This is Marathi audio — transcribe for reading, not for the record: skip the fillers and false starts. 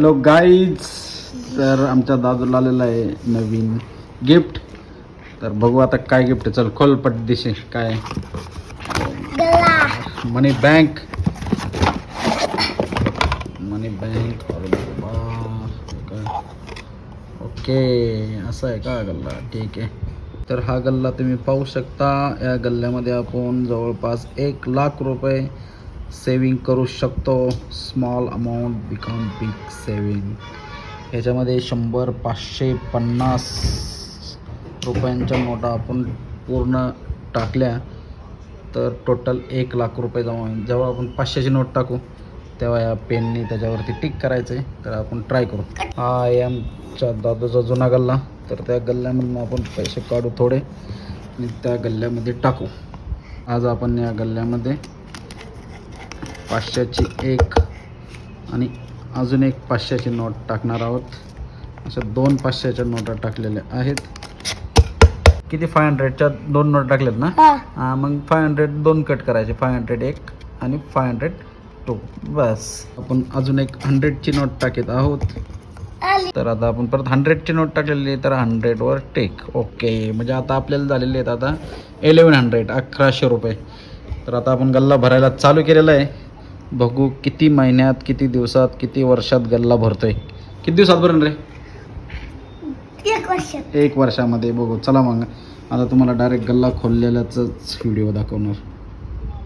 हॅलो गाईज, तर आमच्या दादूला आलेला आहे नवीन गिफ्ट. तर बघू आता काय गिफ्ट आहे. चल खोल पटदिशी काय. मनी बँक. मनी बँक. ओके, असं आहे का गल्ला. ठीक आहे. तर हा गल्ला तुम्ही पाहू शकता. या गल्ल्यामध्ये आपण जवळपास 1,00,000 रुपये सेविंग करू शकतो. Small amount become big saving. ह्याच्यामध्ये 100, 500, 50 रुपयांच्या नोटा आपण पूर्ण टाकल्या तर टोटल 1,00,000 रुपये जमा होईल. जेव्हा आपण 500ची नोट टाकू तेव्हा या पेनने त्याच्यावरती टिक करायचं आहे. तर आपण ट्राय करू. हा आहे आमच्या दादूचा जुना गल्ला. तर त्या गल्ल्यामधून आपण पैसे काढू थोडे आणि त्या गल्ल्यामध्ये टाकू. आज आपण या गल्ल्यामध्ये 500ची एक आणि अजून एक 500ची नोट टाकणार आहोत. अशा 2 500च्या नोटा टाकलेल्या आहेत. किती 500च्या 2 नोट टाकल्यात ना. हां, मग 500 2 कट करायचे. 500 एक आणि 500 2. बस. आपण अजून एक 100ची नोट टाकत आहोत. तर आता आपण परत 100ची नोट टाकलेली आहे. तर 100वर टेक. ओके, म्हणजे आता आपल्याला झालेले आहेत आता 1100 रुपये. तर आता आपण गल्ला भरायला चालू केलेला आहे. बघू किती महिन्यात, किती दिवसात, किती वर्षात गल्ला भरतोय. किती दिवसात भरेल रे? 1 वर्षामध्ये. बघू चला मग. आता तुम्हाला डायरेक्ट गल्ला खोललेल्याच व्हिडिओ दाखवणार.